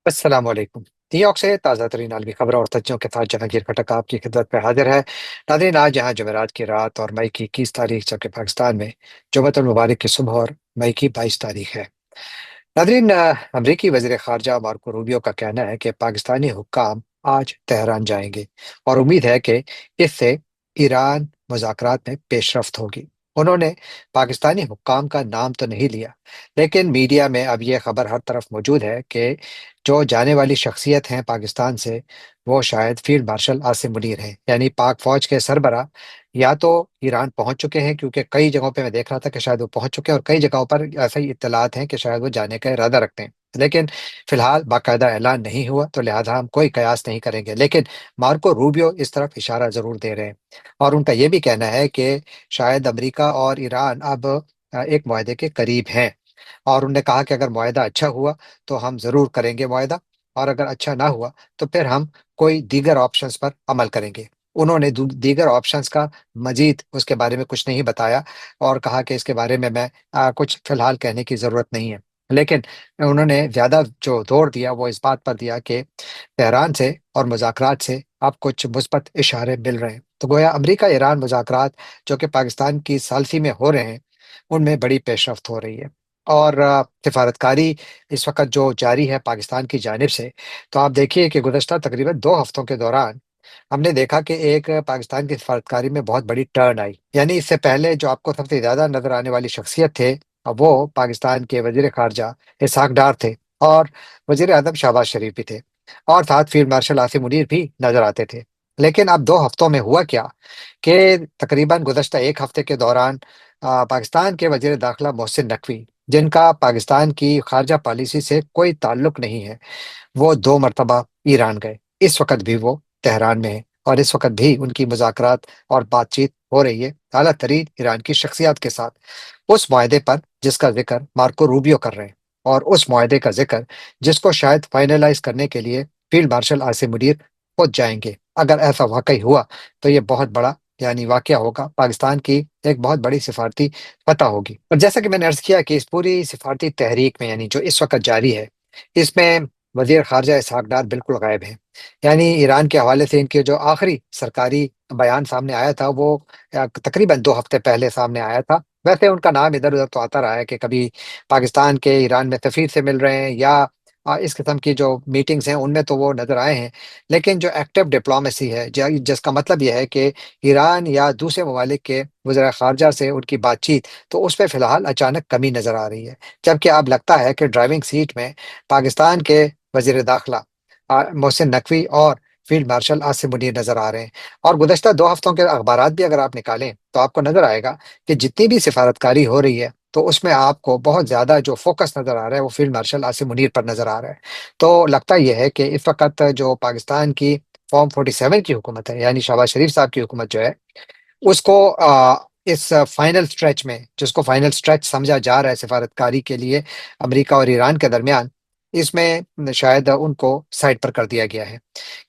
अस्सलाम वालेकुम। न्यूयॉर्क से ताज़ा तरीन आलमी खबर और तथ्यों के साथ जहांगीर खटक आपकी खिदमत में हाजिर है। नाज़रीन, आज यहाँ जमेरात की रात और मई की 21 तारीख जबकि पाकिस्तान में जुमअतुल मुबारक की सुबह और मई की 22 तारीख है। नाज़रीन, अमरीकी वज़ीर ख़ारजा मार्को रूबियो का कहना है कि पाकिस्तानी हुक्काम आज तेहरान जाएंगे और उम्मीद है कि इससे ईरान मुज़ाकरात में पेशरफ्त होगी। उन्होंने पाकिस्तानी हुक्काम का नाम तो नहीं लिया, लेकिन मीडिया में अब यह खबर हर तरफ मौजूद है कि जो जाने वाली शख्सियत हैं पाकिस्तान से, वो शायद फील्ड मार्शल आसिम मुनीर हैं, यानी पाक फ़ौज के सरबराह या तो ईरान पहुंच चुके हैं, क्योंकि कई जगहों पे मैं देख रहा था कि शायद वो पहुंच चुके हैं और कई जगहों पर ऐसा ही इत्तलात हैं कि शायद वो जाने का इरादा रखते हैं। लेकिन फिलहाल बाकायदा ऐलान नहीं हुआ, तो लिहाजा हम कोई कयास नहीं करेंगे। लेकिन मार्को रूबियो इस तरफ इशारा जरूर दे रहे हैं और उनका ये भी कहना है कि शायद अमेरिका और ईरान अब एक मुआहदे के करीब हैं। और उन्होंने कहा कि अगर मुआहदा अच्छा हुआ तो हम जरूर करेंगे मुआहदा, और अगर अच्छा ना हुआ तो फिर हम कोई दीगर ऑप्शंस पर अमल करेंगे। उन्होंने दीगर ऑप्शंस का मजीद उसके बारे में कुछ नहीं बताया और कहा कि इसके बारे में मैं कुछ फिलहाल कहने की ज़रूरत नहीं है। लेकिन उन्होंने ज़्यादा जो जोर दिया वो इस बात पर दिया कि तेहरान से और मुज़ाकरात से अब कुछ मुस्बत इशारे मिल रहे हैं। तो गोया अमरीका ईरान मुज़ाकरात जो कि पाकिस्तान की सालसी में हो रहे हैं, उनमें बड़ी पेशरफ्त हो रही है। और सिफारतकारी इस वक्त जो जारी है पाकिस्तान की जानिब से, तो आप देखिए कि गुज़श्ता तकरीबन 2 हफ्तों के दौरान हमने देखा कि एक पाकिस्तान की सफारतकारी में बहुत बड़ी टर्न आई। यानी इससे पहले जो आपको सबसे ज्यादा नजर आने वाली शख्सियत थे, अब वो पाकिस्तान के वजीर खारजा इसहाक डार थे, और वजीर आजम शहबाज शरीफ भी थे, और साथ फील्ड मार्शल आसिम मुनीर भी नजर आते थे। लेकिन अब 2 हफ्तों में हुआ क्या कि तकरीबन गुज़श्ता एक हफ्ते के दौरान पाकिस्तान के वजीर दाखिला मोहसिन नकवी, जिनका पाकिस्तान की खारजा पॉलिसी से कोई ताल्लुक नहीं है, वो 2 मरतबा ईरान गए। इस वक्त भी वो तेहरान में है और इस वक्त भी उनकी मुज़ाकरात और बातचीत हो रही है आला तरीन ईरान की शख्सियत के साथ, उस माहदे पर जिसका जिक्र मार्को रूबियो कर रहे हैं, और उस माहदे का जिक्र जिसको शायद फाइनलाइज करने के लिए फील्ड मार्शल आसिम मुनीर पहुंच जाएंगे। अगर ऐसा वाकई हुआ तो ये बहुत बड़ा यानी वाकया होगा, पाकिस्तान की एक बहुत बड़ी सिफारती फतह होगी। और जैसा कि मैंने अर्ज किया कि इस पूरी सिफारती तहरीक में, यानी जो इस वक्त जारी है, इसमें वजीर खारजा इसहाक डार बिल्कुल गायब है। यानी ईरान के हवाले से इनके जो आखिरी सरकारी बयान सामने आया था वो तकरीबन 2 हफ्ते पहले सामने आया था। वैसे उनका नाम इधर उधर तो आता रहा है कि कभी पाकिस्तान के ईरान में सफीर से मिल रहे हैं, या इस किस्म की जो मीटिंग्स हैं उनमें तो वो नजर आए हैं। लेकिन जो एक्टिव डिप्लोमेसी है, जिसका मतलब यह है कि ईरान या दूसरे ममालिक के वज़ीर खारजा से उनकी बातचीत, तो उस पर फिलहाल अचानक कमी नजर आ रही है। जबकि अब लगता है कि ड्राइविंग सीट में पाकिस्तान के वजीर दाखिला मोहसिन नकवी और फील्ड मार्शल आसिम मुनीर नजर आ रहे हैं। और गुज़श्ता 2 हफ्तों के अखबारात भी अगर आप निकालें तो आपको नजर आएगा कि जितनी भी सिफारतकारी हो रही है, तो उसमें आपको बहुत ज्यादा जो फोकस नजर आ रहा है वो फील्ड मार्शल आसिम मुनीर पर नजर आ रहा है। तो लगता यह है कि इस वक्त जो पाकिस्तान की फॉर्म 47 की हुकूमत है, यानी शहबाज शरीफ साहब की हुकूमत जो है, उसको इस फाइनल स्ट्रेच में, जिसको फाइनल स्ट्रेच समझा जा रहा है सिफारतकारी के लिए अमेरिका और ईरान के दरमियान, इसमें शायद उनको साइड पर कर दिया गया है।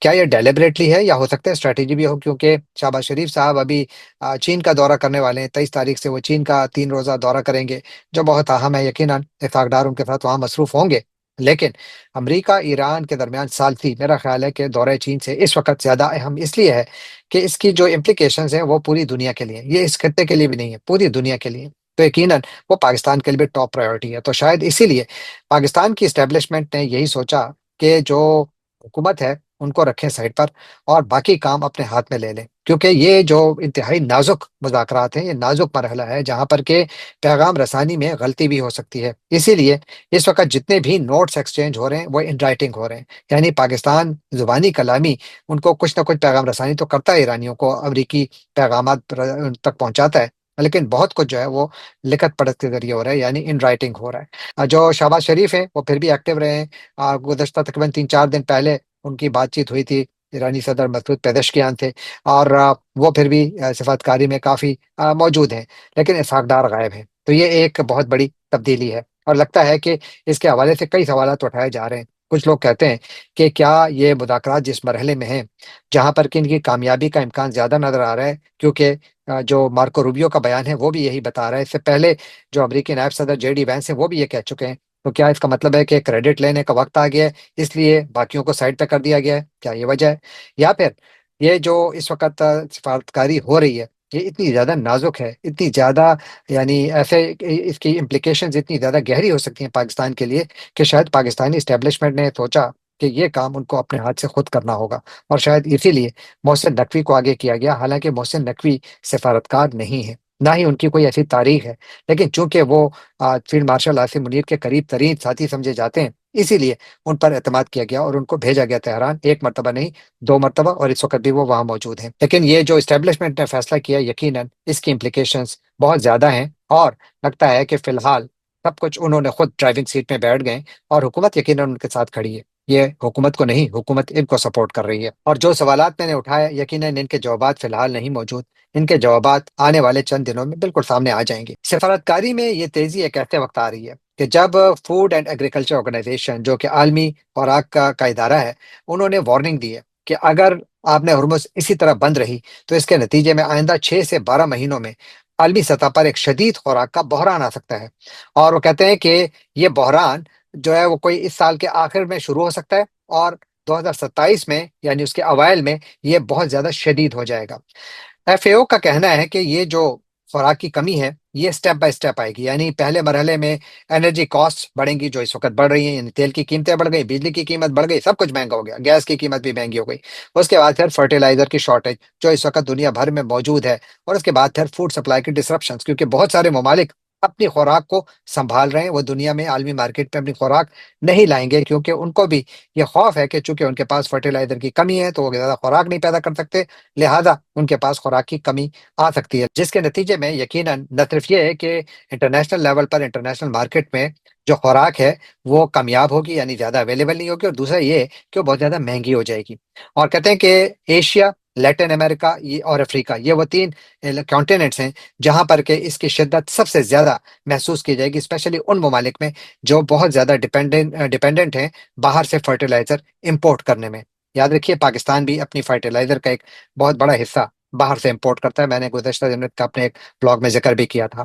क्या ये डेलिबरेटली है या हो सकता है स्ट्रेटेजी भी हो, क्योंकि शहबाज शरीफ साहब अभी चीन का दौरा करने वाले हैं। 23 तारीख से वो चीन का 3 रोज़ा दौरा करेंगे, जो बहुत अहम है। यकीनन इताकदार उनके साथ वहाँ मसरूफ होंगे। लेकिन अमेरिका ईरान के दरमियान सालसी, मेरा ख्याल है कि दौरे चीन से इस वक्त ज्यादा अहम इसलिए है कि इसकी जो इम्प्लीकेशंस हैं वो पूरी दुनिया के लिए, ये इस खत्ते के लिए भी नहीं है, पूरी दुनिया के लिए। तो यकीनन वो पाकिस्तान के लिए भी टॉप प्रायोरिटी है। तो शायद इसीलिए पाकिस्तान की इस्टेब्लिशमेंट ने यही सोचा कि जो हुकूमत है उनको रखें साइड पर और बाकी काम अपने हाथ में ले लें, क्योंकि ये जो इंतहाई नाजुक मुज़ाकरात हैं, ये नाजुक मरहला है जहां पर के पैगाम रसानी में गलती भी हो सकती है। इसीलिए इस वक्त जितने भी नोट्स एक्सचेंज हो रहे हैं वो इन राइटिंग हो रहे हैं। यानी पाकिस्तान जुबानी कलामी उनको कुछ ना कुछ पैगाम रसानी तो करता है, ईरानियों को अमरीकी पैगाम तक पहुंचाता है, लेकिन बहुत कुछ जो है वो लिखत पढ़त के जरिए हो रहा है, यानी इन राइटिंग हो रहा है। जो शहबाज शरीफ है वो फिर भी एक्टिव रहे हैं। गुज़श्ता तकरीबन 3-4 दिन पहले उनकी बातचीत हुई थी ईरानी सदर मसूद पेज़ेश्कियान थे, और वो फिर भी सिफातकारी में काफी मौजूद हैं। लेकिन इसहाक डार गायब है, तो ये एक बहुत बड़ी तब्दीली है। और लगता है कि इसके हवाले से कई सवाल उठाए जा रहे हैं। कुछ लोग कहते हैं कि क्या ये मुज़ाकरात जिस मरहले में हैं, जहां पर कि इनकी कामयाबी का इम्कान ज्यादा नजर आ रहा है, क्योंकि जो मार्को रूबियो का बयान है वो भी यही बता रहा है। इससे पहले जो अमरीकी नायब सदर जेडी वैंस है वो भी ये कह चुके हैं تو کیا اس کا مطلب ہے کہ کریڈٹ لینے کا وقت آ گیا ہے، اس لیے باقیوں کو سائڈ پہ کر دیا گیا ہے؟ کیا یہ وجہ ہے؟ یا پھر یہ جو اس وقت سفارتکاری ہو رہی ہے، یہ اتنی زیادہ نازک ہے، اتنی زیادہ یعنی ایسے اس کی امپلیکیشنز اتنی زیادہ گہری ہو سکتی ہیں پاکستان کے لیے، کہ شاید پاکستانی اسٹیبلشمنٹ نے سوچا کہ یہ کام ان کو اپنے ہاتھ سے خود کرنا ہوگا، اور شاید اسی لیے محسن نقوی کو آگے کیا گیا، حالانکہ محسن نقوی سفارتکار نہیں ہے، نہ ہی ان کی کوئی ایسی تاریخ ہے، لیکن چونکہ وہ فیلڈ مارشل عاصم منیر کے قریب ترین ساتھی سمجھے جاتے ہیں، اسی لیے ان پر اعتماد کیا گیا اور ان کو بھیجا گیا تہران، ایک مرتبہ نہیں، دو مرتبہ، اور اس وقت بھی وہ وہاں موجود ہیں۔ لیکن یہ جو اسٹیبلشمنٹ نے فیصلہ کیا، یقیناً اس کی امپلیکیشنز بہت زیادہ ہیں، اور لگتا ہے کہ فی الحال سب کچھ انہوں نے خود ڈرائیونگ سیٹ میں بیٹھ گئے، اور حکومت یقیناً ان کے ساتھ کھڑی ہے۔ یہ حکومت کو نہیں، حکومت ان کو سپورٹ کر رہی ہے، اور جو سوالات میں نے اٹھائے، یقیناً ان کے جوابات فی الحال نہیں موجود، ان کے جوابات آنے والے چند دنوں میں بالکل سامنے آ جائیں گے۔ سفارتکاری میں یہ تیزی ایک ایسے وقت آ رہی ہے کہ جب فوڈ اینڈ ایگریکلچر آرگنائزیشن، جو کہ عالمی خوراک کا ادارہ ہے، انہوں نے وارننگ دی ہے کہ اگر آپ نے ہرمز اسی طرح بند رہی، تو اس کے نتیجے میں آئندہ 6 سے 12 مہینوں میں عالمی سطح پر ایک شدید خوراک کا بحران آ سکتا ہے۔ اور وہ کہتے ہیں کہ یہ بحران جو ہے وہ کوئی اس سال کے آخر میں شروع ہو سکتا ہے، اور 2027 میں یعنی اس کے اوائل میں یہ بہت زیادہ شدید ہو جائے گا۔ ایف اے او کا کہنا ہے کہ یہ جو خوراک کی کمی ہے، یہ سٹیپ بائی سٹیپ آئے گی، یعنی پہلے مرحلے میں انرجی کاسٹ بڑھیں گی، جو اس وقت بڑھ رہی ہیں، یعنی تیل کی قیمتیں بڑھ گئی، بجلی کی قیمت بڑھ گئی، سب کچھ مہنگا ہو گیا، گیس کی قیمت بھی مہنگی ہو گئی۔ اس کے بعد پھر فرٹیلائزر کی شارٹیج جو اس وقت دنیا بھر میں موجود ہے، اور اس کے بعد پھر فوڈ سپلائی کی ڈسرپشنز، کیونکہ بہت سارے ممالک اپنی خوراک کو سنبھال رہے ہیں، وہ دنیا میں عالمی مارکیٹ میں اپنی خوراک نہیں لائیں گے، کیونکہ ان کو بھی یہ خوف ہے کہ چونکہ ان کے پاس فرٹیلائزر کی کمی ہے، تو وہ زیادہ خوراک نہیں پیدا کر سکتے، لہذا ان کے پاس خوراک کی کمی آ سکتی ہے، جس کے نتیجے میں یقیناً نہ صرف یہ ہے کہ انٹرنیشنل لیول پر، انٹرنیشنل مارکیٹ میں جو خوراک ہے وہ کامیاب ہوگی، یعنی زیادہ اویلیبل نہیں ہوگی، اور دوسرا یہ کہ وہ بہت زیادہ مہنگی ہو جائے گی۔ اور کہتے ہیں کہ ایشیا، لیٹن امریکہ اور افریقہ، یہ وہ تین کانٹیننٹس ہیں جہاں پر کہ اس کی شدت سب سے زیادہ محسوس کی جائے گی، اسپیشلی ان ممالک میں جو بہت زیادہ ڈیپینڈنٹ ہیں باہر سے فرٹیلائزر امپورٹ کرنے میں۔ یاد رکھیے، پاکستان بھی اپنی فرٹیلائزر کا ایک بہت بڑا حصہ باہر سے امپورٹ کرتا ہے، میں نے گزشتہ دنوں کا اپنے ایک بلاگ میں ذکر بھی کیا تھا۔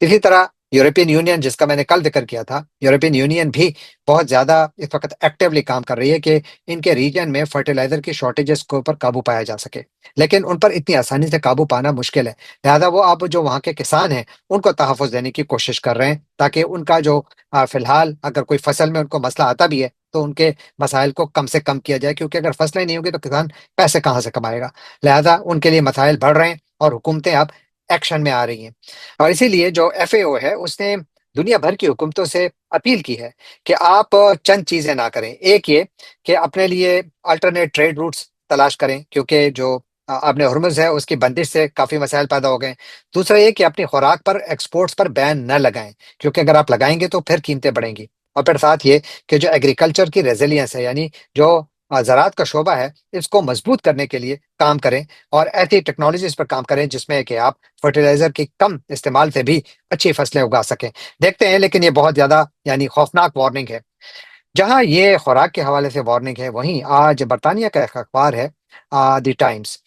اسی طرح یورپین یونین، جس کا میں نے کل ذکر کیا تھا، یورپین یونین بھی بہت زیادہ اس وقت ایکٹیولی کام کر رہی ہے کہ ان کے ریجن میں فرٹیلائزر کی شارٹیجز کے اوپر قابو پایا جا سکے، لیکن ان پر اتنی آسانی سے قابو پانا مشکل ہے، لہذا وہ اب جو وہاں کے کسان ہیں ان کو تحفظ دینے کی کوشش کر رہے ہیں، تاکہ ان کا جو فی الحال اگر کوئی فصل میں ان کو مسئلہ آتا بھی ہے، تو ان کے مسائل کو کم سے کم کیا جائے، کیونکہ اگر فصلیں نہیں ہوگی تو کسان پیسے کہاں سے کمائے گا، لہذا ان کے لیے مسائل بڑھ رہے ہیں، اور حکومتیں اب ایکشن میں آ رہی ہیں۔ اور اسی لیے جو ایف اے او ہے، اس نے دنیا بھر کی حکومتوں سے اپیل کی ہے کہ آپ چند چیزیں نہ کریں۔ ایک یہ کہ اپنے لیے الٹرنیٹ ٹریڈ روٹس تلاش کریں، کیونکہ جو آپ نے ہرمز ہے اس کی بندش سے کافی مسائل پیدا ہو گئے ہیں۔ دوسرا یہ کہ اپنی خوراک پر ایکسپورٹس پر بین نہ لگائیں، کیونکہ اگر آپ لگائیں گے تو پھر قیمتیں بڑھیں گی۔ اور پھر ساتھ یہ کہ جو ایگریکلچر کی ریزیلینس ہے، یعنی جو زراعت کا شعبہ ہے، اس کو مضبوط کرنے کے لیے کام کریں، اور ایسی ٹیکنالوجیز پر کام کریں جس میں کہ آپ فرٹیلائزر کی کم استعمال سے بھی اچھی فصلیں اگا سکیں۔ دیکھتے ہیں، لیکن یہ بہت زیادہ یعنی خوفناک وارننگ ہے۔ جہاں یہ خوراک کے حوالے سے وارننگ ہے، وہیں آج برطانیہ کا ایک اخبار ہے، دی ٹائمز،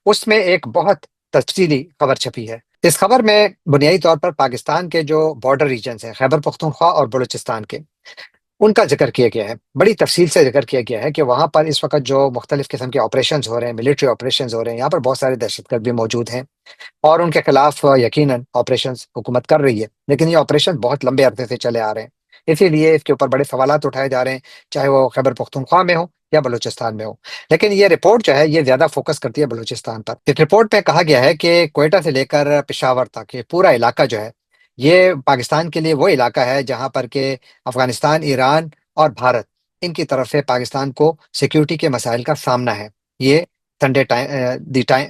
اس میں ایک بہت تفصیلی خبر چھپی ہے۔ اس خبر میں بنیادی طور پر پاکستان کے جو بارڈر ریجنز ہیں، خیبر پختونخوا اور بلوچستان کے، ان کا ذکر کیا گیا ہے، بڑی تفصیل سے ذکر کیا گیا ہے کہ وہاں پر اس وقت جو مختلف قسم کے آپریشنز ہو رہے ہیں، ملٹری آپریشنز ہو رہے ہیں، یہاں پر بہت سارے دہشت گرد بھی موجود ہیں، اور ان کے خلاف یقیناً آپریشنز حکومت کر رہی ہے، لیکن یہ آپریشن بہت لمبے عرصے سے چلے آ رہے ہیں، اسی لیے اس کے اوپر بڑے سوالات اٹھائے جا رہے ہیں، چاہے وہ خیبر پختونخوا میں ہو یا بلوچستان میں ہو۔ لیکن یہ رپورٹ جو ہے یہ زیادہ فوکس کرتی ہے بلوچستان پر۔ اس رپورٹ میں کہا گیا ہے کہ کوئٹہ سے لے کر پشاور تک یہ پورا علاقہ جو ہے، یہ پاکستان کے لیے وہ علاقہ ہے جہاں پر کہ افغانستان، ایران اور بھارت، ان کی طرف سے پاکستان کو سیکیورٹی کے مسائل کا سامنا ہے۔ یہ سنڈے ٹائم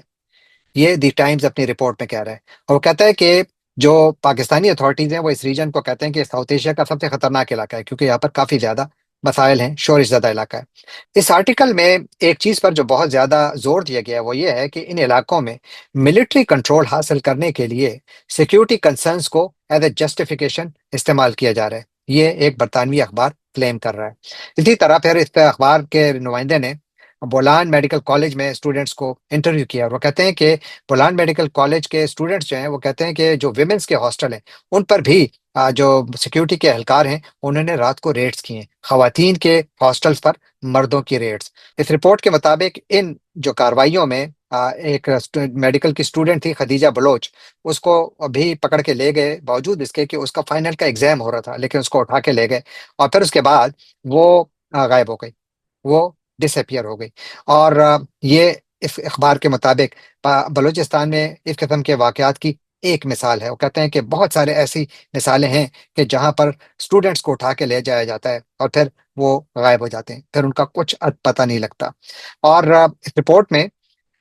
یہ دی ٹائمز اپنی رپورٹ میں کہہ رہا ہے، اور وہ کہتا ہے کہ جو پاکستانی اتھارٹیز ہیں وہ اس ریجن کو کہتے ہیں کہ ساؤتھ ایشیا کا سب سے خطرناک علاقہ ہے، کیونکہ یہاں پر کافی زیادہ مسائل ہیں، شورش زدہ علاقہ ہے۔ اس آرٹیکل میں ایک چیز پر جو بہت زیادہ زور دیا گیا ہے، وہ یہ ہے کہ ان علاقوں میں ملٹری کنٹرول حاصل کرنے کے لیے سیکیورٹی کنسرنز کو ایز اے جسٹیفیکیشن استعمال کیا جا رہا ہے، یہ ایک برطانوی اخبار کلیم کر رہا ہے۔ اسی طرح پھر اس اخبار کے نمائندے نے بولان میڈیکل کالج میں اسٹوڈنٹس کو انٹرویو کیا، اور وہ کہتے ہیں کہ بولان میڈیکل کالج کے اسٹوڈنٹس جو ہیں وہ کہتے ہیں کہ جو ویمنس کے ہاسٹل ہیں ان پر بھی जो सिक्योरिटी के एहलकार हैं उन्होंने रात को रेड्स किए हैं खवातीन के हॉस्टल्स पर, मर्दों की रेड्स। इस रिपोर्ट के मुताबिक इन जो कार्रवाइयों में एक मेडिकल की स्टूडेंट थी खदीजा बलोच, उसको अभी पकड़ के ले गए, बावजूद इसके कि उसका फाइनल का एग्जाम हो रहा था, लेकिन उसको उठा के ले गए और फिर उसके बाद वो गायब हो गई, वो डिसअपियर हो गई। और ये इस अखबार के मुताबिक बलूचिस्तान में इस किस्म के वाकयात की एक मिसाल है। वो कहते हैं कि बहुत सारे ऐसी मिसालें हैं कि जहां पर स्टूडेंट्स को उठा के ले जाया जाता है और फिर वो गायब हो जाते हैं, फिर उनका कुछ पता नहीं लगता। और इस रिपोर्ट में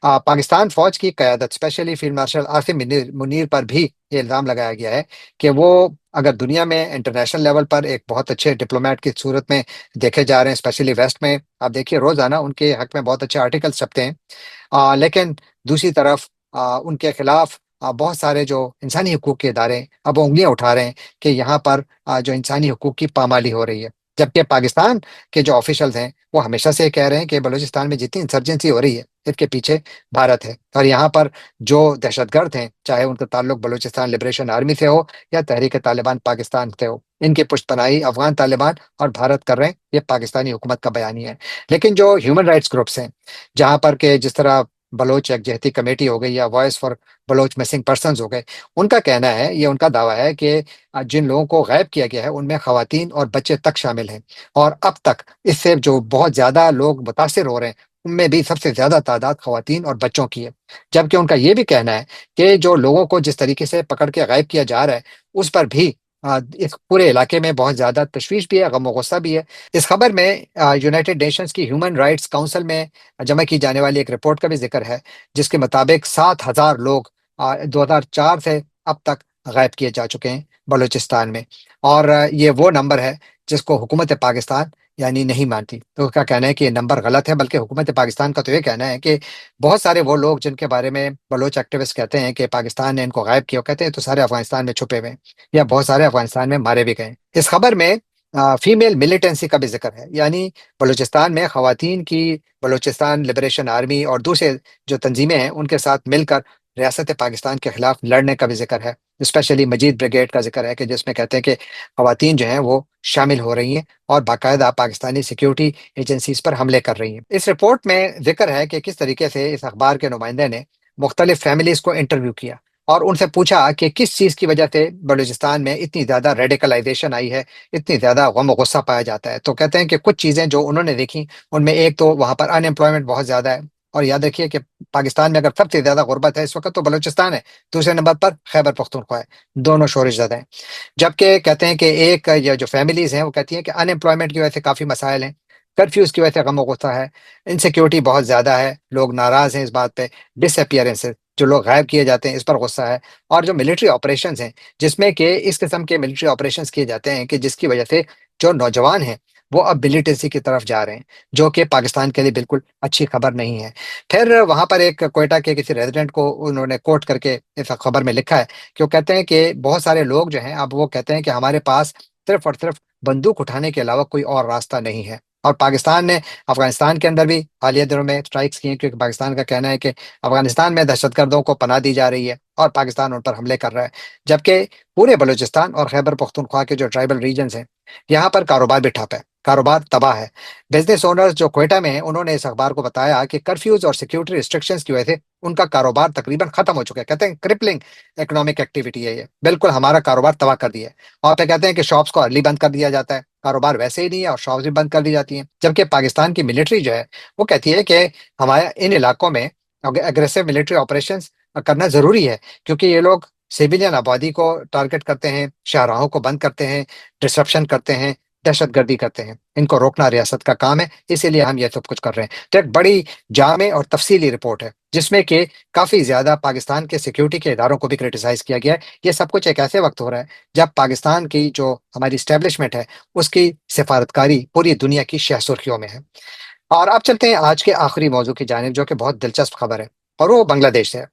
पाकिस्तान फौज की क़यादत specially field marshal Asim Munir Munir पर भी ये इल्ज़ाम लगाया गया है कि वो अगर दुनिया में इंटरनेशनल लेवल पर एक बहुत अच्छे डिप्लोमेट की सूरत में देखे जा रहे हैं, स्पेशली वेस्ट में, आप देखिए रोजाना उनके हक में बहुत अच्छे आर्टिकल्स छपते हैं। लेकिन दूसरी तरफ उनके खिलाफ बहुत सारे जो इंसानी हकूक के इदारे हैं, अब वो उंगलियां उठा रहे हैं कि यहाँ पर जो इंसानी हकूक की पामाली हो रही है। जबकि पाकिस्तान के जो ऑफिशियल्स हैं वो हमेशा से कह रहे हैं कि बलूचिस्तान में जितनी इंसर्जेंसी हो रही है इसके पीछे भारत है, और यहाँ पर जो दहशतगर्द हैं, चाहे उनका ताल्लुक बलूचिस्तान लिबरेशन आर्मी से हो या तहरीक तालिबान पाकिस्तान से हो, इनकी पुश्तपनाही अफगान तालिबान और भारत कर रहे हैं, ये पाकिस्तानी हुकूमत का बयानी है। लेकिन जो ह्यूमन राइट्स ग्रुप्स हैं, जहां पर के जिस तरह बलोच यकजहती कमेटी हो गई या voice for Baloch missing persons हो गए, उनका कहना है, ये उनका दावा है कि जिन लोगों को गायब किया गया है उनमें खवातीन और बच्चे तक शामिल हैं। और अब तक इससे जो बहुत ज्यादा लोग मुतासिर हो रहे हैं उनमें भी सबसे ज्यादा तादाद खवातीन और बच्चों की है। जबकि उनका ये भी कहना है कि जो लोगों को जिस तरीके से पकड़ के गायब किया जा रहा है उस पर भी इस पूरे इलाके में बहुत ज्यादा तशवीश भी है, गम और गुस्सा भी है। इस खबर में यूनाइटेड नेशंस की ह्यूमन राइट्स काउंसिल में जमा की जाने वाली एक रिपोर्ट का भी जिक्र है, जिसके मुताबिक 7,000 लोग 2004 से अब तक गायब किए जा चुके हैं बलूचिस्तान में। और ये वो नंबर है जिसको हुकूमत पाकिस्तान यानी नहीं मानती। तो उसका कहना है कि ये नंबर गलत है, बल्कि हुकूमत पाकिस्तान का तो ये कहना है कि बहुत सारे वो लोग जिनके बारे में बलोच एक्टिविस्ट कहते हैं कि पाकिस्तान ने इनको गायब किया, वो कहते हैं तो सारे अफगानिस्तान में छुपे हुए हैं या बहुत सारे अफगानिस्तान में मारे भी गए। इस खबर में फीमेल मिलिटेंसी का भी जिक्र है, यानी बलूचिस्तान में खवातीन की बलूचिस्तान लिबरेशन आर्मी और दूसरे जो तंजीमें हैं उनके साथ मिलकर रियासत पाकिस्तान के खिलाफ लड़ने का भी जिक्र है। स्पेशली मजीद ब्रिगेड का जिक्र है कि जिसमें कहते हैं कि खवातीन जो हैं वो शामिल हो रही हैं और बाकायदा पाकिस्तानी सिक्योरिटी एजेंसीज पर हमले कर रही हैं। इस रिपोर्ट में जिक्र है कि किस तरीके से इस अखबार के नुमाइंदे ने मुख्तलिफ फैमिलीज को इंटरव्यू किया और उनसे पूछा कि किस चीज़ की वजह से बलूचिस्तान में इतनी ज़्यादा रेडिकलाइजेशन आई है, इतनी ज़्यादा गम और गुस्सा पाया जाता है। तो कहते हैं कि कुछ चीज़ें जो उन्होंने देखी उनमें एक तो वहाँ पर अनएम्प्लॉयमेंट बहुत ज़्यादा है। और याद रखिए कि पाकिस्तान में अगर सबसे ज्यादा गुर्बत है इस वक्त तो बलूचिस्तान है, दूसरे नंबर पर खैबर पख्तूनख्वा है, दोनों शोरश ज़्यादा हैं। जबकि कहते हैं कि एक ये जो फैमिलीज हैं वो कहती हैं कि अनएम्प्लॉयमेंट की वजह से काफी मसाइल हैं, कर्फ्यूज की वजह से गम और गुस्सा है, इनसिक्योरिटी बहुत ज्यादा है, लोग नाराज हैं इस बात पे, डिसअपियरेंसेस जो लोग गायब किए जाते हैं इस पर गुस्सा है, और जो मिलिट्री ऑपरेशंस हैं जिसमें कि इस किस्म के मिलिट्री ऑपरेशंस किए जाते हैं कि जिसकी वजह से जो नौजवान हैं वो अब मिलिटेंसी की तरफ जा रहे हैं, जो कि पाकिस्तान के लिए बिल्कुल अच्छी खबर नहीं है। फिर वहां पर एक कोयटा के किसी रेजिडेंट को उन्होंने कोट करके इस खबर में लिखा है कि वो कहते हैं कि बहुत सारे लोग जो हैं अब वो कहते हैं कि हमारे पास सिर्फ और सिर्फ बंदूक उठाने के अलावा कोई और रास्ता नहीं है। और पाकिस्तान ने अफगानिस्तान के अंदर भी हालिया दिनों में स्ट्राइक्स की हैं, क्योंकि पाकिस्तान का कहना है कि अफगानिस्तान में दहशतगर्दों को पनाह दी जा रही है और पाकिस्तान उन पर हमले कर रहा है। जबकि पूरे बलूचिस्तान और खैबर पख्तूनख्वा के जो ट्राइबल रीजन हैं, यहाँ पर कारोबार भी ठप है, कारोबार तबाह है। बिजनेस ओनर्स जो क्वेटा में हैं उन्होंने इस अखबार को बताया कि कर्फ्यूज और सिक्योरिटी रिस्ट्रिक्शंस की वजह से उनका कारोबार तकरीबन खत्म हो चुका है। कहते हैं क्रिपलिंग इकोनॉमिक एक्टिविटी है, ये बिल्कुल हमारा कारोबार तबाह कर दिया है। और फिर कहते हैं कि शॉप्स को अर्ली बंद कर दिया जाता है, कारोबार वैसे ही नहीं है और शॉप्स भी बंद कर दी जाती हैं। जबकि पाकिस्तान की मिलिट्री जो है वो कहती है कि हमारे इन इलाकों में अग्रेसिव मिलिट्री ऑपरेशंस करना जरूरी है, क्योंकि ये लोग सिविलियन आबादी को टारगेट करते हैं, शाहराहों को बंद करते हैं, डिसरप्शन करते हैं, दहशतगर्दी करते हैं। इनको रोकना रियासत का काम है, इसीलिए हम ये सब कुछ कर रहे हैं। तो एक बड़ी जामे और तफसीली रिपोर्ट है जिसमें कि काफी ज्यादा पाकिस्तान के सिक्योरिटी के इदारों को भी क्रिटिसाइज किया गया है। ये सब कुछ एक ऐसे वक्त हो रहा है जब पाकिस्तान की जो हमारी स्टैब्लिशमेंट है उसकी सिफारतकारी पूरी दुनिया की शह सुर्खियों में है। और अब चलते हैं आज के आखिरी मौजू की जानिब, जो कि बहुत दिलचस्प खबर है, और वो बांग्लादेश से है।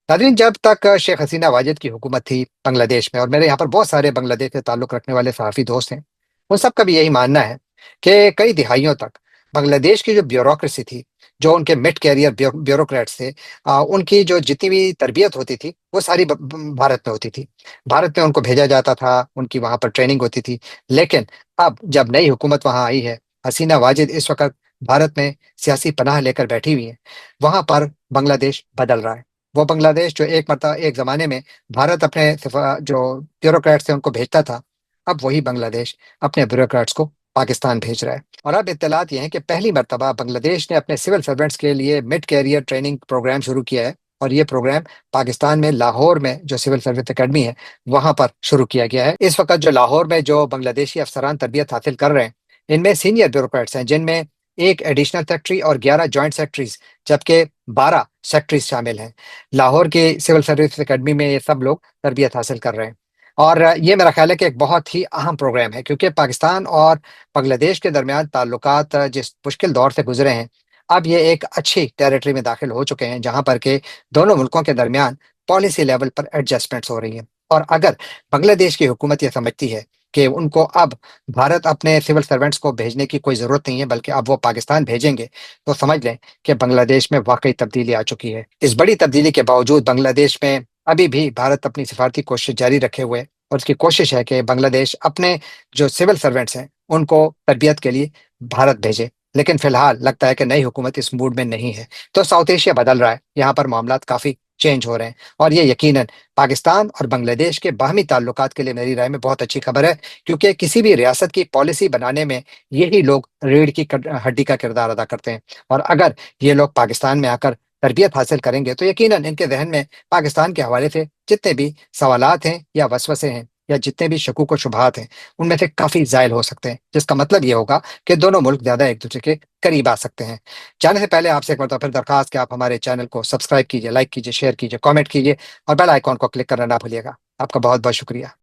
नाज़रीन, जब तक शेख हसीना वाजिद की हुकूमत थी बांग्लादेश में, और मेरे यहाँ पर बहुत सारे बांग्लादेश से ताल्लुक रखने वाले सहाफ़ी दोस्त हैं, उन सब का भी यही मानना है कि कई दिहाइयों तक बांग्लादेश की जो ब्यूरोक्रेसी थी, जो उनके मिड कैरियर ब्यूरोक्रेट्स थे, उनकी जो जितनी भी तरबियत होती थी वो सारी भारत में होती थी। भारत में उनको भेजा जाता था, उनकी वहां पर ट्रेनिंग होती थी। लेकिन अब जब नई हुकूमत वहां आई है, हसीना वाजिद इस वक्त भारत में सियासी पनाह लेकर बैठी हुई है, वहां पर बांग्लादेश बदल रहा है। वो बांग्लादेश जो एक जमाने में भारत अपने जो ब्यूरोक्रेट्स थे उनको भेजता था, अब वही बांग्लादेश अपने ब्यूरोक्रेट्स को पाकिस्तान भेज रहा है। और अब इत्तलात ये है कि पहली मरतबा बांग्लादेश ने अपने सिविल सर्वेंट्स के लिए मिड कैरियर ट्रेनिंग प्रोग्राम शुरू किया है। और ये प्रोग्राम पाकिस्तान में लाहौर में जो सिविल सर्विस एकेडमी है वहां पर शुरू किया गया है। इस वक्त जो लाहौर में जो बांग्लादेशी अफसरान तरबियत हासिल कर रहे हैं, इनमें सीनियर ब्यूरोक्रेट्स हैं, जिनमें एक एडिशनल सेक्रेटरी और 11 जॉइंट सेक्रेटरीज, जबकि 12 सेक्रेटरीज शामिल हैं। लाहौर के सिविल सर्विस एकेडमी में ये सब लोग तरबियत हासिल कर रहे हैं। और ये मेरा ख्याल है कि एक बहुत ही अहम प्रोग्राम है, क्योंकि पाकिस्तान और बांग्लादेश के दरमियान ताल्लुकात जिस मुश्किल दौर से गुजरे हैं, अब ये एक अच्छी टेरिटरी में दाखिल हो चुके हैं, जहां पर के दोनों मुल्कों के दरमियान पॉलिसी लेवल पर एडजस्टमेंट्स हो रही हैं। और अगर बांग्लादेश की हुकूमत ये समझती है कि उनको अब भारत अपने सिविल सर्वेंट्स को भेजने की कोई ज़रूरत नहीं है, बल्कि अब वो पाकिस्तान भेजेंगे, तो समझ लें कि बांग्लादेश में वाकई तब्दीली आ चुकी है। इस बड़ी तब्दीली के बावजूद बांग्लादेश में अभी भी भारत अपनी सिफारती कोशिश जारी रखे हुए है, और उसकी कोशिश है कि बांग्लादेश अपने जो सिविल सर्वेंट्स हैं उनको तरबियत के लिए भारत भेजे। लेकिन फिलहाल लगता है कि नई हुकूमत इस मूड में नहीं है। तो साउथ एशिया बदल रहा है, यहाँ पर मामलात काफ़ी चेंज हो रहे हैं। और ये यकीनन पाकिस्तान और बांग्लादेश के बाहमी ताल्लुकात के लिए मेरी राय में बहुत अच्छी खबर है, क्योंकि किसी भी रियासत की पॉलिसी बनाने में यही लोग रीढ़ की हड्डी का किरदार अदा करते हैं। और अगर ये लोग पाकिस्तान में आकर तरबियत हासिल करेंगे, तो यकीनन इनके जहन में पाकिस्तान के हवाले से जितने भी सवालात हैं या वसवसे हैं या जितने भी शकूक व शुबहात हैं, उनमें से काफ़ी ज़ायल हो सकते हैं, जिसका मतलब ये होगा कि दोनों मुल्क ज़्यादा एक दूसरे के करीब आ सकते हैं। जाने से पहले आपसे एक बार फिर दरखास्त कि आप हमारे चैनल को सब्सक्राइब कीजिए, लाइक कीजिए, शेयर कीजिए, कमेंट कीजिए और बेल आइकॉन को क्लिक करना ना भूलिएगा। आपका बहुत बहुत शुक्रिया।